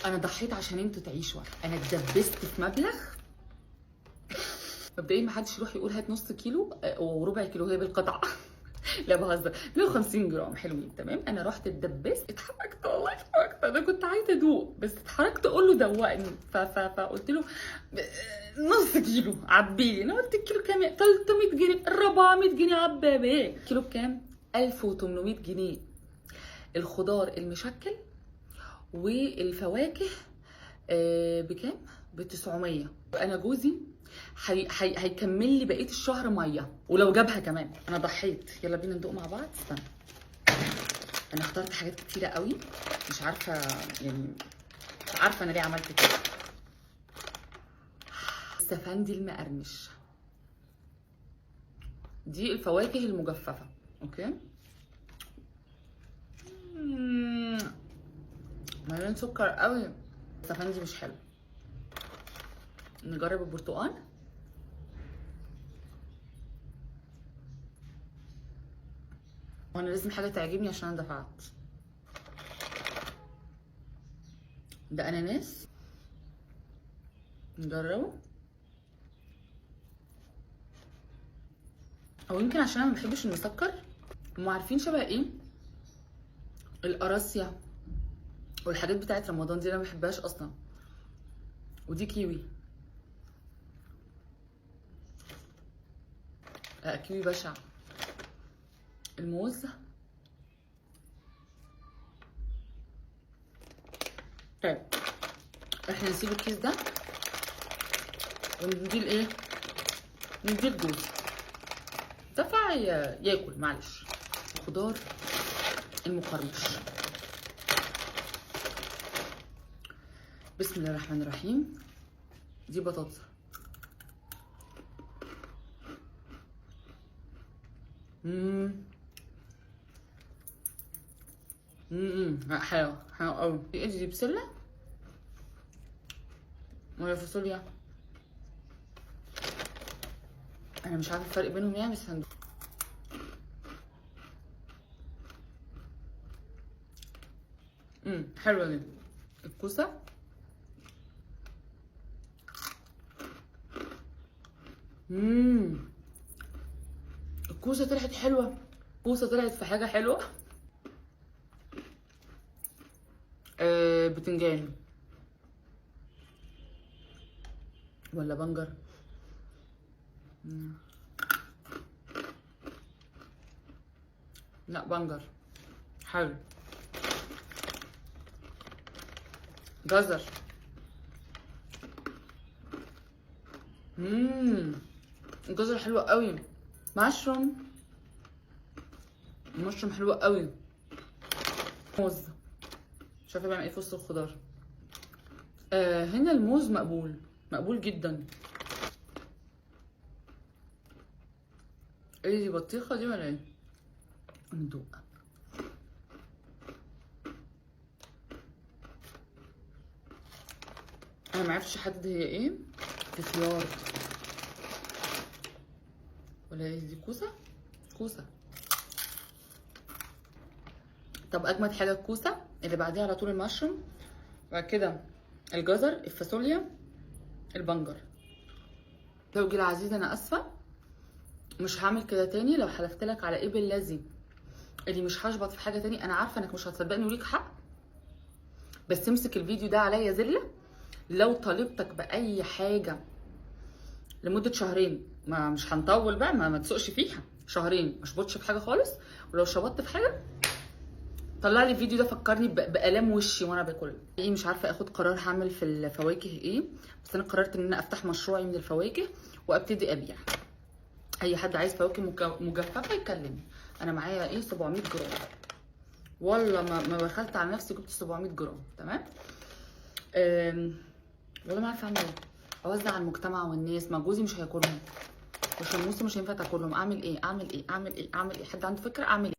انا ضحيت عشان انتوا تعيشوا، انا اتدبست في مبلغ مبدئيا محدش يروح يقول هات نص كيلو وربع كيلو، هي بالقطعه. لا بهزر، 150 جرام حلوين تمام. انا رحت اتدبست، اتحركت والله اتحركت، انا كنت عايزه ادوق بس اتحركت اقول له دوقني، فقلت له نص كيلو عبيلي. انا قلت الكيلو كام؟ 300 جنيه 400 جنيه عبابه. كيلو بكام؟ 1800 جنيه. الخضار المشكل والفواكه بكام؟ ب 900. انا جوزي هيكمل لي بقيه الشهر ميه ولو جابها كمان. انا ضحيت. يلا بينا ندوق مع بعض. استنى، انا اخترت حاجات كتيره قوي، مش عارفه يعني، مش عارفه انا ليه عملت كده. السفندي المقرمش، دي الفواكه المجففه. اوكي، مليان سكر قوي. السفندي مش حلو. نجرب البرتقال. وانا لازم حاجه تعجبني عشان انا دفعت. ده اناناس، نجربه. او يمكن عشان انا ما بحبش المسكر. هم عارفين شبه ايه؟ القراصية والحاجات بتاعت رمضان دي، انا ما بحبهاش اصلا. ودي كيوي. لا كيوي بشع. الموز. طيب احنا نسيب الكيس ده ونديه لايه؟ نديه لجوزي، دفع ياكل معلش. الخضار المقرمش. بسم الله الرحمن الرحيم. دي بطاطس. حلو حلو قوي. دي بسله ولا فاصوليا؟ انا مش عارفه الفرق بينهم يعني، بس هندوق. حلوه دي. الكوسه. الكوسه طلعت حلوه. الكوسه طلعت في حاجه حلوه. بتنجان ولا بنجر؟ لا بنجر. حلو. جزر. الجزر حلوه قوي. مشروم. المشروم حلوه قوي. موز. مش عارفه بعمل ايه في وسط الخضار. هنا الموز مقبول، مقبول جدا. ايه دي؟ بطيخه دي ولا ايه؟ ندوق. انا معرفتش احدد هي ايه. دي خيار ولا ايه دي؟ كوسه. كوسه. طب اجمد حاجه الكوسه، اللي بعديها على طول المشروم، بعد كده الجزر، الفاصوليا، البنجر. زوجي العزيز انا اسفه، مش هعمل كده تاني. لو حلفت لك على ايه بالذي اللي مش هشبط في حاجه تاني. انا عارفه انك مش هتصدقني وليك حق، بس امسك الفيديو ده عليا زله. لو طالبتك باي حاجه لمده شهرين، ما مش هنطول بقى، ما تسوقش فيها. شهرين ما شبطش في حاجه خالص، ولو شبطت في حاجه طلع لي الفيديو ده فكرني بالام وشي وانا باكل. ايه مش عارفه اخد قرار هعمل في الفواكه ايه، بس انا قررت ان انا افتح مشروعي من الفواكه وابتدي ابيع. اي حد عايز فواكه مجففه يكلمني. انا معايا ايه 700 جرام، والله ما بخلت على نفسي، جبت 700 جرام تمام. والله ما عارفه اعمل ايه. اوزع على المجتمع والناس، ما جوزي مش هياكلهم وشموسه مش هينفع تاكلهم. اعمل ايه؟ اعمل ايه؟ اعمل ايه؟ اعمل ايه؟ حد عنده فكره اعمل ايه؟